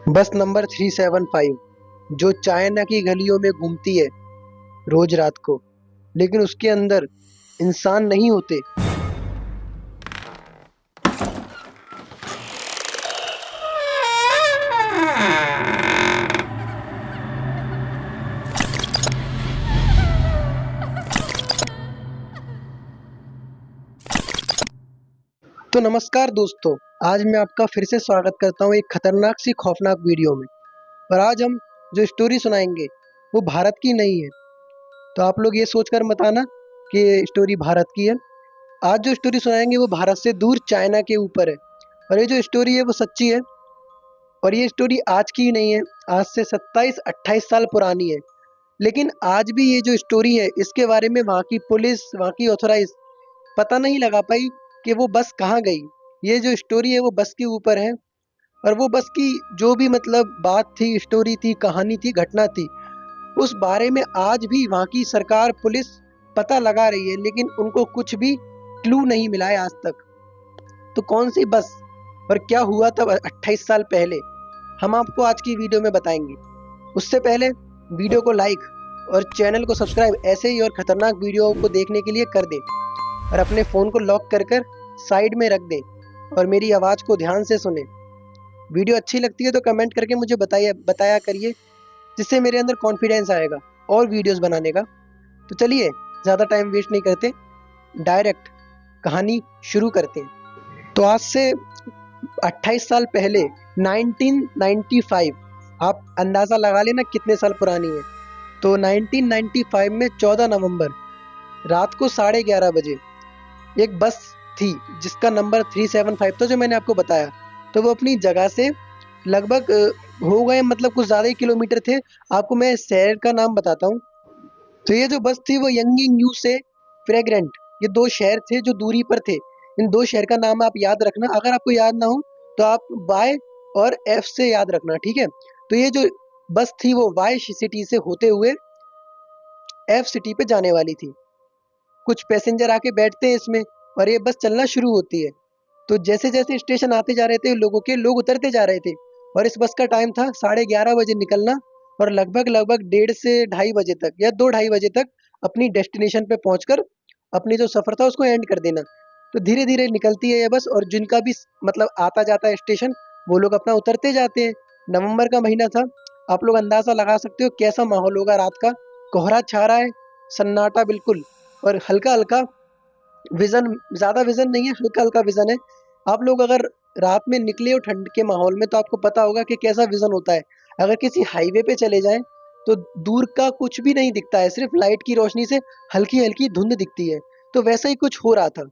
बस नंबर 375 जो चाइना की गलियों में घूमती है रोज रात को, लेकिन उसके अंदर इंसान नहीं होते। तो नमस्कार दोस्तों, आज मैं आपका फिर से स्वागत करता हूँ एक खतरनाक सी खौफनाक वीडियो में। और आज हम जो स्टोरी सुनाएंगे वो भारत की नहीं है। तो आप लोग ये सोचकर मत आना कि ये स्टोरी भारत की है। आज जो स्टोरी सुनाएंगे वो भारत से दूर चाइना के ऊपर है। और ये जो स्टोरी है वो सच्ची है। और ये स्टोरी आज की ही नहीं है, आज से 27-28 साल पुरानी है। लेकिन आज भी ये जो स्टोरी है इसके बारे में वहाँ की पुलिस, वहाँ की ऑथोराइज पता नहीं लगा पाई कि वो बस कहाँ गई। ये जो स्टोरी है वो बस के ऊपर है। और वो बस की जो भी मतलब बात थी, स्टोरी थी, कहानी थी, घटना थी, उस बारे में आज भी वहाँ की सरकार, पुलिस पता लगा रही है, लेकिन उनको कुछ भी क्लू नहीं मिला है आज तक। तो कौन सी बस और क्या हुआ तब 28 साल पहले, हम आपको आज की वीडियो में बताएंगे। उससे पहले वीडियो को लाइक और चैनल को सब्सक्राइब ऐसे ही और खतरनाक वीडियो को देखने के लिए कर दें। और अपने फ़ोन को लॉक कर कर साइड में रख दें और मेरी आवाज़ को ध्यान से सुनें। वीडियो अच्छी लगती है तो कमेंट करके मुझे बताया करिए, जिससे मेरे अंदर कॉन्फिडेंस आएगा और वीडियोस बनाने का। तो चलिए ज़्यादा टाइम वेस्ट नहीं करते, डायरेक्ट कहानी शुरू करते हैं। तो आज से 28 साल पहले 1995, आप अंदाज़ा लगा लेना कितने साल पुरानी है। तो 1995 में 14 नवंबर रात को 11:30 बजे एक बस थी जिसका नंबर 375 था, जो मैंने आपको बताया। तो वो अपनी जगह से लगभग हो गए मतलब कुछ ज़्यादा ही किलोमीटर थे। आपको मैं शहर का नाम बताता हूँ। तो ये जो बस थी वो यंगिंग न्यू से फ्रेग्रेंट, ये दो शहर थे जो दूरी पर थे। इन दो शहर का नाम आप याद रखना, अगर आपको याद ना हो तो आप वाई और एफ से याद रखना, ठीक है। तो ये जो बस थी वो वाई सिटी से होते हुए एफ सिटी पे जाने वाली थी। कुछ पैसेंजर आके बैठते हैं इसमें और ये बस चलना शुरू होती है। तो जैसे जैसे स्टेशन आते जा रहे थे, लोग उतरते जा रहे थे। और इस बस का टाइम था 11:30 बजे निकलना, और लगभग लगभग 1:30 से 2:30 बजे तक या 2 ढाई बजे तक अपनी डेस्टिनेशन पे पहुंचकर अपनी जो सफ़र था उसको एंड कर देना। तो धीरे धीरे निकलती है ये बस, और जिनका भी मतलब आता जाता है स्टेशन, वो लोग अपना उतरते जाते हैं। नवंबर का महीना था, आप लोग अंदाज़ा लगा सकते हो कैसा माहौल होगा रात का। कोहरा छा रहा है, सन्नाटा बिल्कुल, और हल्का हल्का विज़न, ज़्यादा विज़न नहीं है, हल्का हल्का विज़न है। आप लोग अगर रात में निकले हो ठंड के माहौल में तो आपको पता होगा कि कैसा विज़न होता है। अगर किसी हाईवे पे चले जाएं तो दूर का कुछ भी नहीं दिखता है, सिर्फ लाइट की रोशनी से हल्की हल्की धुंध दिखती है। तो वैसा ही कुछ हो रहा था।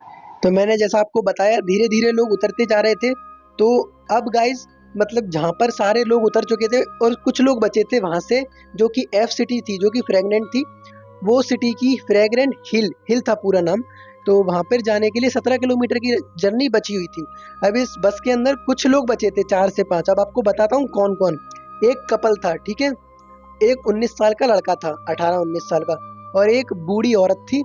तो मैंने जैसा आपको बताया, धीरे धीरे लोग उतरते जा रहे थे। तो अब गाइज मतलब जहाँ पर सारे लोग उतर चुके थे और कुछ लोग बचे थे वहाँ से, जो कि एफ सिटी थी, जो कि फ्रेगनेंट थी। वो सिटी की फ्रेग्रेंट हिल हिल था पूरा नाम। तो वहाँ पर जाने के लिए 17 किलोमीटर की जर्नी बची हुई थी। अब इस बस के अंदर कुछ लोग बचे थे, 4 से 5। अब आपको बताता हूँ कौन कौन। एक कपल था, ठीक है। एक 19 साल का लड़का था, 18-19 साल का। और एक बूढ़ी औरत थी।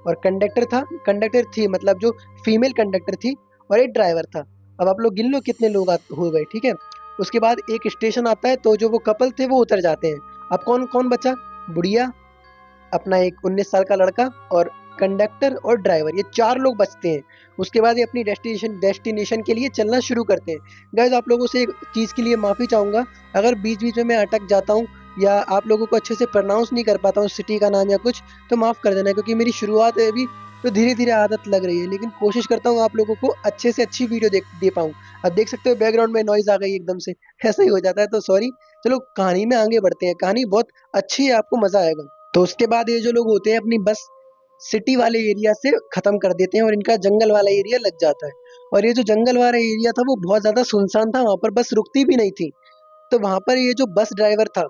और कंडक्टर था, कंडक्टर थी मतलब जो फीमेल कंडक्टर थी। और एक ड्राइवर था। अब आप लोग गिन लो कितने लोग हो गए, ठीक है। उसके बाद एक स्टेशन आता है, तो जो वो कपल थे वो उतर जाते हैं। अब कौन कौन बचा? बुढ़िया, अपना एक 19 साल का लड़का, और कंडक्टर और ड्राइवर, ये 4 लोग बचते हैं। उसके बाद ये अपनी डेस्टिनेशन के लिए चलना शुरू करते हैं। गाइस, आप लोगों से एक चीज़ के लिए माफ़ी चाहूँगा, अगर बीच बीच में मैं अटक जाता हूँ या आप लोगों को अच्छे से प्रोनाउंस नहीं कर पाता हूँ सिटी का नाम या कुछ, तो माफ़ कर देना, क्योंकि मेरी शुरुआत है अभी। तो धीरे धीरे आदत लग रही है, लेकिन कोशिश करता हूँ आप लोगों को अच्छे से अच्छी वीडियो दे पाऊँ। अब देख सकते हो बैकग्राउंड में नॉइज़ आ गई एकदम से, ऐसा ही हो जाता है, तो सॉरी। चलो कहानी में आगे बढ़ते हैं, कहानी बहुत अच्छी है, आपको मज़ा आएगा। तो उसके बाद ये जो लोग होते हैं अपनी बस सिटी वाले एरिया से ख़त्म कर देते हैं और इनका जंगल वाला एरिया लग जाता है। और ये जो जंगल वाला एरिया था वो बहुत ज़्यादा सुनसान था, वहाँ पर बस रुकती भी नहीं थी। तो वहाँ पर ये जो बस ड्राइवर था,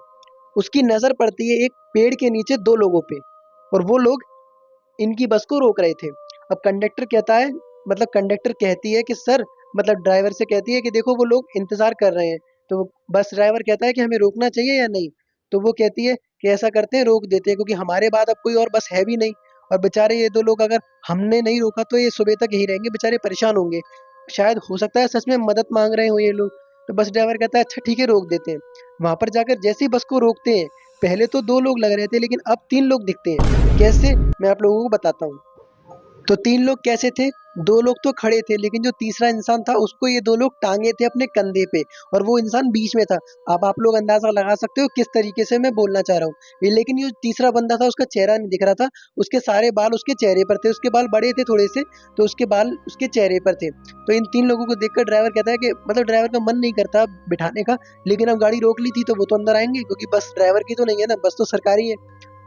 उसकी नज़र पड़ती है एक पेड़ के नीचे 2 लोगों पे, और वो लोग इनकी बस को रोक रहे थे। अब कंडक्टर कहता है, मतलब कंडक्टर कहती है कि सर, मतलब ड्राइवर से कहती है कि देखो वो लोग इंतज़ार कर रहे हैं। तो बस ड्राइवर कहता है कि हमें रोकना चाहिए या नहीं? तो वो कहती है कि ऐसा करते हैं, रोक देते हैं, क्योंकि हमारे बाद अब कोई और बस है भी नहीं। और बेचारे ये 2 लोग, अगर हमने नहीं रोका तो ये सुबह तक यहीं रहेंगे, बेचारे परेशान होंगे। शायद हो सकता है सच में मदद माँग रहे हों ये लोग। तो बस ड्राइवर कहता है अच्छा ठीक है रोक देते हैं। वहां पर जाकर जैसे ही बस को रोकते हैं, पहले तो 2 लोग लग रहे थे लेकिन अब 3 लोग दिखते हैं। कैसे, मैं आप लोगों को बताता हूँ। तो 3 लोग कैसे थे? 2 लोग तो खड़े थे लेकिन जो तीसरा इंसान था उसको ये 2 लोग टांगे थे अपने कंधे पे, और वो इंसान बीच में था। अब आप लोग अंदाजा लगा सकते हो किस तरीके से मैं बोलना चाह रहा हूँ। लेकिन ये तीसरा बंदा था उसका चेहरा नहीं दिख रहा था, उसके सारे बाल उसके चेहरे पर थे, उसके बाल बड़े थे थोड़े से, तो उसके बाल उसके चेहरे पर थे। तो इन 3 लोगों को देखकर ड्राइवर कहता है कि मतलब ड्राइवर का मन नहीं करता बिठाने का, लेकिन अब गाड़ी रोक ली थी तो वो तो अंदर आएँगे क्योंकि बस ड्राइवर की तो नहीं है ना, बस तो सरकारी है।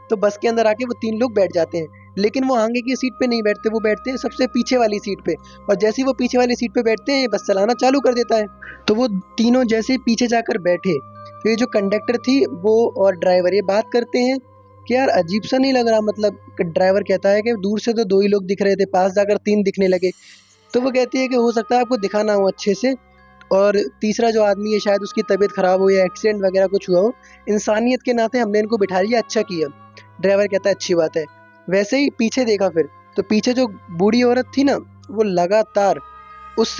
तो बस के अंदर आके वो 3 लोग बैठ जाते हैं। लेकिन वो आगे की सीट पे नहीं बैठते, वो बैठते हैं सबसे पीछे वाली सीट पे, और जैसे ही वो पीछे वाली सीट पे बैठते हैं, ये बस चलाना चालू कर देता है। तो वो तीनों जैसे ही पीछे जाकर बैठे, तो ये जो कंडक्टर थी वो और ड्राइवर ये बात करते हैं कि यार अजीब सा नहीं लग रहा, मतलब ड्राइवर कहता है कि दूर से तो 2 ही लोग दिख रहे थे, पास जाकर 3 दिखने लगे। तो वो कहती है कि हो सकता है आपको दिखा ना हो अच्छे से, और तीसरा जो आदमी है शायद उसकी तबीयत खराब हो या एक्सीडेंट वगैरह कुछ हुआ हो। इंसानियत के नाते हमने इनको बिठा लिया, अच्छा किया। ड्राइवर कहता है अच्छी बात है। वैसे ही पीछे देखा फिर, तो पीछे जो बूढ़ी औरत थी ना, वो लगातार उस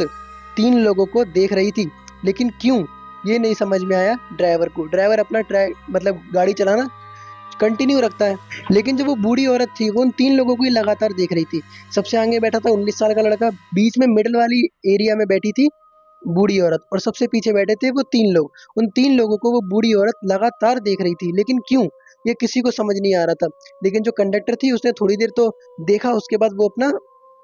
3 लोगों को देख रही थी। लेकिन क्यों, ये नहीं समझ में आया ड्राइवर को। ड्राइवर अपना मतलब गाड़ी चलाना कंटिन्यू रखता है। लेकिन जो वो बूढ़ी औरत थी वो उन 3 लोगों को ही लगातार देख रही थी। सबसे आगे बैठा था 19 साल का लड़का, बीच में मिडल वाली एरिया में बैठी थी बूढ़ी औरत, और सबसे पीछे बैठे थे वो 3 लोग। उन 3 लोगों को वो बूढ़ी औरत लगातार देख रही थी, लेकिन क्यों, ये किसी को समझ नहीं आ रहा था। लेकिन जो कंडक्टर थी उसने थोड़ी देर तो देखा, उसके बाद वो अपना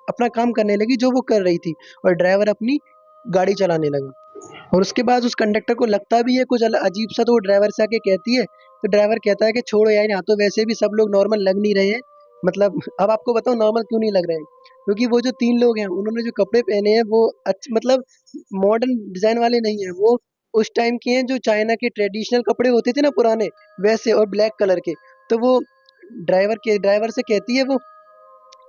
अपना काम करने लगी जो वो कर रही थी, और ड्राइवर अपनी गाड़ी चलाने लगा। और उसके बाद उस कंडक्टर को लगता भी है कुछ अजीब सा, तो वो ड्राइवर से आके कहती है, तो ड्राइवर कहता है कि छोड़ो यार, यहाँ तो वैसे भी सब लोग नॉर्मल लग नहीं रहे हैं। मतलब अब आपको बताऊँ नॉर्मल क्यों नहीं लग रहे हैं, क्योंकि वो जो 3 लोग हैं उन्होंने जो कपड़े पहने हैं वो मतलब मॉडर्न डिजाइन वाले नहीं है, वो उस टाइम के हैं जो चाइना के ट्रेडिशनल कपड़े होते थे ना पुराने, वैसे, और ब्लैक कलर के। तो वो ड्राइवर से कहती है वो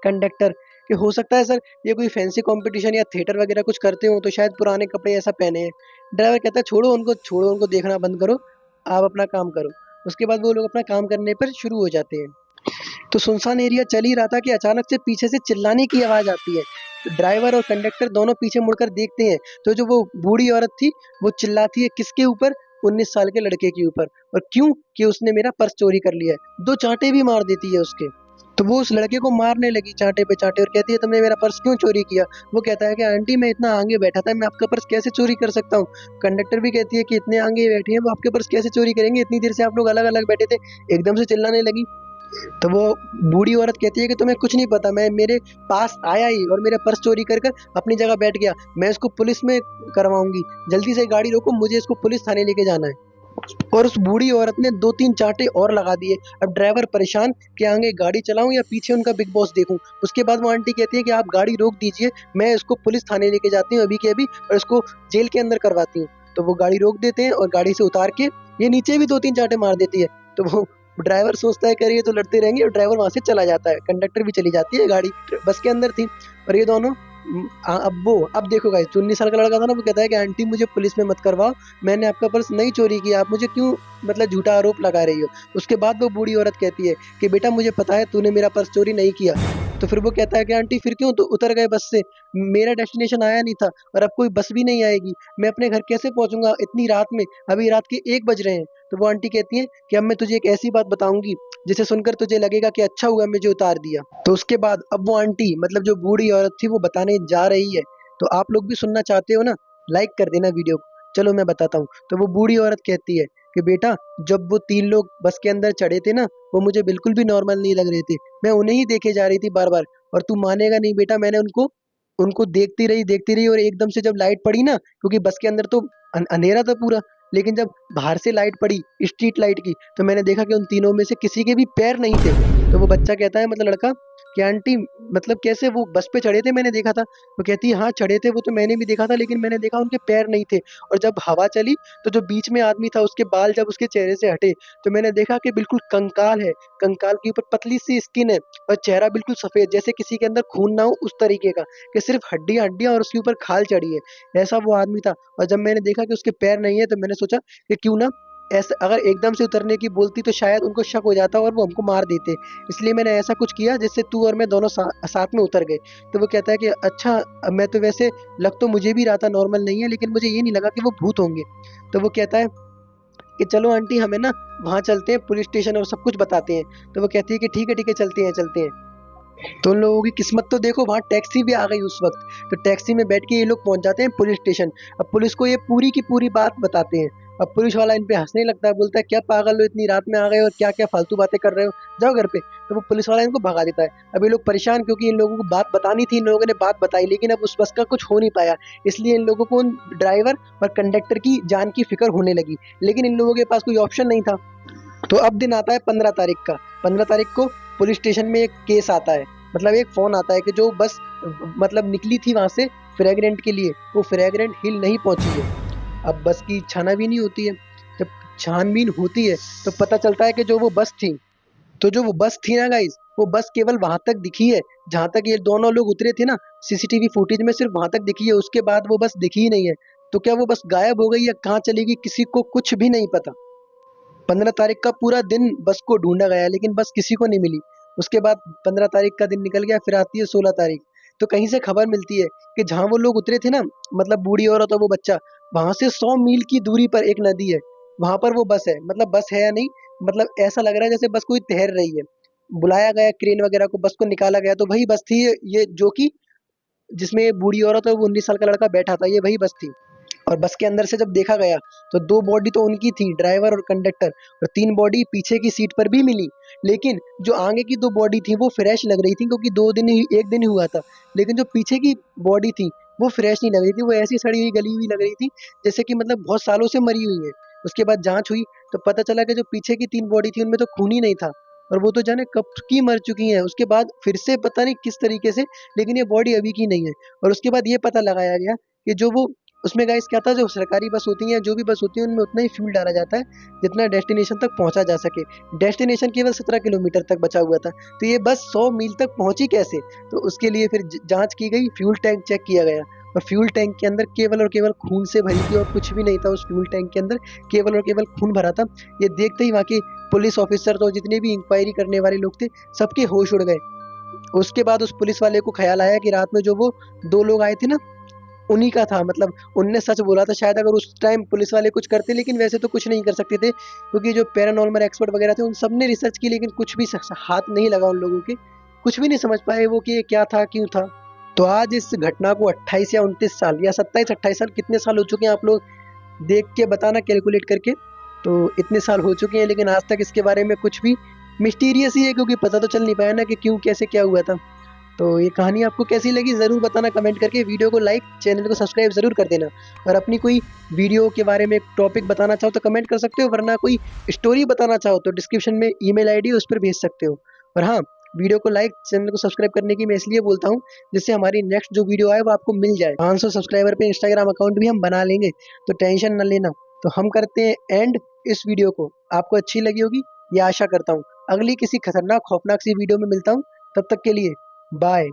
कंडक्टर कि हो सकता है सर ये कोई फैंसी कंपटीशन या थिएटर वगैरह कुछ करते हो तो शायद पुराने कपड़े ऐसा पहने हैं। ड्राइवर कहता है छोड़ो उनको देखना बंद करो, आप अपना काम करो। उसके बाद वो लोग अपना काम करने पर शुरू हो जाते हैं। तो सुनसान एरिया चल ही रहा था कि अचानक से पीछे से चिल्लाने की आवाज आती है। तो ड्राइवर और कंडक्टर दोनों पीछे मुड़कर देखते हैं, तो जो वो बूढ़ी औरत थी वो चिल्लाती है किसके ऊपर? 19 साल के लड़के के ऊपर। और क्यों? कि उसने मेरा पर्स चोरी कर लिया है। 2 चांटे भी मार देती है उसके। तो वो उस लड़के को मारने लगी चांटे पे चांटे, और कहती है तुमने मेरा पर्स क्यों चोरी किया? वो कहता है कि आंटी मैं इतना आगे बैठा था, मैं आपका पर्स कैसे चोरी कर सकता हूँ? कंडक्टर भी कहती है कि इतने आगे बैठे हैं वो आपके पर्स कैसे चोरी करेंगे, इतनी देर से आप लोग अलग अलग बैठे थे। एकदम से चिल्लाने लगी। तो वो बूढ़ी औरत कहती है कि तुम्हें कुछ नहीं पता, मैं मेरे पास आया ही और मेरा पर्स चोरी कर कर अपनी जगह बैठ गया, मैं इसको पुलिस में करवाऊंगी, जल्दी से गाड़ी रोको, मुझे इसको पुलिस थाने लेके जाना है। और उस बूढ़ी औरत ने 2-3 चांटे और लगा दिए। अब ड्राइवर परेशान कि आगे गाड़ी चलाऊं या पीछे उनका बिग बॉस देखूं। उसके बाद वो आंटी कहती है कि आप गाड़ी रोक दीजिए, मैं इसको पुलिस थाने लेके जाती हूँ अभी के अभी, और इसको जेल के अंदर करवाती हूँ। तो वो गाड़ी रोक देते हैं और गाड़ी से उतार के ये नीचे भी 2-3 चांटे मार देती है। तो वो ड्राइवर सोचता है कि अरे ये तो लड़ते रहेंगे, और ड्राइवर वहां से चला जाता है। कंडक्टर भी चली जाती है, गाड़ी बस के अंदर थी। और ये दोनों अब देखो गाइस, जो 19 साल का लड़का था ना वो कहता है कि आंटी मुझे पुलिस में मत करवाओ, मैंने आपका पर्स नहीं चोरी किया, आप मुझे क्यों मतलब झूठा आरोप लगा रही हो? उसके बाद वो बूढ़ी औरत कहती है कि बेटा मुझे पता है तूने मेरा पर्स चोरी नहीं किया। तो फिर वो कहता है कि आंटी फिर क्यों तो उतर गए बस से, मेरा डेस्टिनेशन आया नहीं था और अब कोई बस भी नहीं आएगी, मैं अपने घर कैसे पहुंचूंगा इतनी रात में, अभी रात के 1 बज रहे हैं। तो वो आंटी कहती है कि अब मैं तुझे एक ऐसी बात बताऊंगी जिसे सुनकर तुझे लगेगा कि अच्छा हुआ मुझे उतार दिया। तो उसके बाद अब वो आंटी मतलब जो बूढ़ी औरत थी वो बताने जा रही है। तो आप लोग भी सुनना चाहते हो ना, लाइक कर देना वीडियो को। चलो मैं बताता हूँ। तो वो बूढ़ी औरत कहती है कि बेटा जब वो 3 लोग बस के अंदर चढ़े थे ना, वो मुझे बिल्कुल भी नॉर्मल नहीं लग रहे थे, मैं उन्हें ही देखे जा रही थी बार बार। और तू मानेगा नहीं बेटा, मैंने उनको उनको देखती रही, और एकदम से जब लाइट पड़ी ना, क्योंकि बस के अंदर तो अंधेरा था पूरा, लेकिन जब बाहर से लाइट पड़ी स्ट्रीट लाइट की, तो मैंने देखा कि उन तीनों में से किसी के भी पैर नहीं थे। तो वो बच्चा कहता है मतलब लड़का कि आंटी मतलब कैसे वो बस पे चढ़े थे, मैंने देखा था। वो कहती है हाँ चढ़े थे, वो तो मैंने भी देखा था, लेकिन मैंने देखा उनके पैर नहीं थे। और जब हवा चली तो जो बीच में आदमी था उसके बाल जब उसके चेहरे से हटे, तो मैंने देखा कि बिल्कुल कंकाल है, कंकाल के ऊपर पतली सी स्किन है, और चेहरा बिल्कुल सफेद जैसे किसी के अंदर खून ना हो उस तरीके का, कि सिर्फ हड्डियां हड्डियां और उसके ऊपर खाल चढ़ी है, ऐसा वो आदमी था। और जब मैंने देखा कि उसके पैर नहीं है तो मैंने सोचा कि क्यों ना ऐसा अगर एकदम से उतरने की बोलती तो शायद उनको शक हो जाता और वो हमको मार देते, इसलिए मैंने ऐसा कुछ किया जिससे तू और मैं दोनों साथ में उतर गए। तो वो कहता है कि अच्छा, अब मैं तो वैसे लग तो मुझे भी रहा था नॉर्मल नहीं है, लेकिन मुझे ये नहीं लगा कि वो भूत होंगे। तो वो कहता है कि चलो आंटी, हमें ना वहाँ चलते हैं पुलिस स्टेशन और सब कुछ बताते हैं। तो वो कहती है कि ठीक है चलते हैं चलते हैं। तो उन लोगों की किस्मत तो देखो, वहाँ टैक्सी भी आ गई उस वक्त। तो टैक्सी में बैठ के ये लोग पहुंच जाते हैं पुलिस स्टेशन। अब पुलिस को ये पूरी की पूरी बात बताते हैं। अब पुलिस वाला इन पे हंसने लगता है, बोलता है क्या पागल हो, इतनी रात में आ गए और क्या क्या फालतू बातें कर रहे हो, जाओ घर पे। तो वो पुलिस वाला इनको भगा देता है। अब ये लोग परेशान, क्योंकि इन लोगों को बात बतानी थी, इन लोगों ने बात बताई, लेकिन अब उस बस का कुछ हो नहीं पाया। इसलिए इन लोगों को उन ड्राइवर और कंडक्टर की जान की फिक्र होने लगी, लेकिन इन लोगों के पास कोई ऑप्शन नहीं था। तो अब दिन आता है 15 तारीख का। 15 तारीख को पुलिस स्टेशन में एक केस आता है, मतलब एक फोन आता है कि जो बस मतलब निकली थी वहां से फ्रेगरेंट के लिए, वो फ्रेगरेंट हिल नहीं पहुंची है। अब बस की छानबीन होती है। जब छानबीन होती है तो पता चलता है कि जो वो बस थी, तो जो वो बस थी ना गाइस, वो बस केवल वहां तक दिखी है जहां तक ये दोनों लोग उतरे थे ना। सीसीटीवी फुटेज में सिर्फ वहां तक दिखी है, उसके बाद वो बस दिखी ही नहीं है। तो क्या वो बस गायब हो गई या कहाँ चली गई, किसी को कुछ भी नहीं पता। 15 तारीख का पूरा दिन बस को ढूंढा गया, लेकिन बस किसी को नहीं मिली। उसके बाद 15 तारीख का दिन निकल गया, फिर आती है 16 तारीख। तो कहीं से खबर मिलती है कि जहाँ वो लोग उतरे थे ना, मतलब बूढ़ी औरत और वो बच्चा, वहां से 100 मील की दूरी पर एक नदी है, वहां पर वो बस है। मतलब बस है या नहीं, मतलब ऐसा लग रहा है जैसे बस कोई तैर रही है। बुलाया गया क्रेन वगैरह को, बस को निकाला गया, तो वही बस थी ये जो कि जिसमें ये बूढ़ी औरत और वो 19 साल का लड़का बैठा था, ये वही बस थी। और बस के अंदर से जब देखा गया तो 2 बॉडी तो उनकी थी, ड्राइवर और कंडक्टर, और 3 बॉडी पीछे की सीट पर भी मिली। लेकिन जो आगे की 2 बॉडी थी वो फ्रेश लग रही थी, क्योंकि 1 दिन ही हुआ था। लेकिन जो पीछे की बॉडी थी वो फ्रेश नहीं लग रही थी, वो ऐसी सड़ी हुई गली हुई लग रही थी, जैसे कि मतलब बहुत सालों से मरी हुई है। उसके बाद जांच हुई तो पता चला कि जो पीछे की 3 बॉडी थी उनमें तो खून ही नहीं था, और वो तो जाने कब की मर चुकी हैं। उसके बाद फिर से पता नहीं किस तरीके से, लेकिन ये बॉडी अभी की नहीं है। और उसके बाद ये पता लगाया गया कि जो वो उसमें गाइस क्या था, जो सरकारी बस होती हैं, जो भी बस होती है, उनमें उतना ही फ्यूल डाला जाता है जितना डेस्टिनेशन तक पहुंचा जा सके। डेस्टिनेशन केवल 17 किलोमीटर तक बचा हुआ था, तो ये बस 100 मील तक पहुंची कैसे। तो उसके लिए फिर जांच की गई, फ्यूल टैंक चेक किया गया, और फ्यूल टैंक के अंदर केवल और केवल खून से भरी थी, और कुछ भी नहीं था उस फ्यूल टैंक के अंदर, केवल और केवल खून भरा था। ये देखते ही वहाँ के पुलिस ऑफिसर तो जितने भी इंक्वायरी करने वाले लोग थे, सबके होश उड़ गए। उसके बाद उस पुलिस वाले को ख्याल आया कि रात में जो वो 2 लोग आए थे ना, उन्हीं का था, मतलब उनने सच बोला था शायद, अगर उस टाइम पुलिस वाले कुछ करते। लेकिन वैसे तो कुछ नहीं कर सकते थे, क्योंकि जो पैरानॉर्मल एक्सपर्ट वगैरह थे उन सब ने रिसर्च की, लेकिन कुछ भी हाथ नहीं लगा उन लोगों के। कुछ भी नहीं समझ पाए वो कि ये क्या था, क्यों था। तो आज इस घटना को 28 या 29 साल या 27-28 साल, कितने साल हो चुके हैं आप लोग देख के बताना कैलकुलेट करके। तो इतने साल हो चुके हैं, लेकिन आज तक इसके बारे में कुछ भी मिस्टीरियस ही है, क्योंकि पता तो चल नहीं पाया ना कि क्यों कैसे क्या हुआ था। तो ये कहानी आपको कैसी लगी ज़रूर बताना कमेंट करके। वीडियो को लाइक, चैनल को सब्सक्राइब ज़रूर कर देना। और अपनी कोई वीडियो के बारे में टॉपिक बताना चाहो तो कमेंट कर सकते हो, वरना कोई स्टोरी बताना चाहो तो डिस्क्रिप्शन में ईमेल आईडी उस पर भेज सकते हो। और हाँ, वीडियो को लाइक, चैनल को सब्सक्राइब करने की मैं इसलिए बोलता हूँ, जिससे हमारी नेक्स्ट जो वीडियो आए वो आपको मिल जाए। 500 सब्सक्राइबर पे इंस्टाग्राम अकाउंट भी हम बना लेंगे, तो टेंशन न लेना। तो हम करते हैं एंड इस वीडियो को। आपको अच्छी लगी होगी ये आशा करता हूँ। अगली किसी खतरनाक खौफनाक सी वीडियो में मिलता हूँ, तब तक के लिए बाय।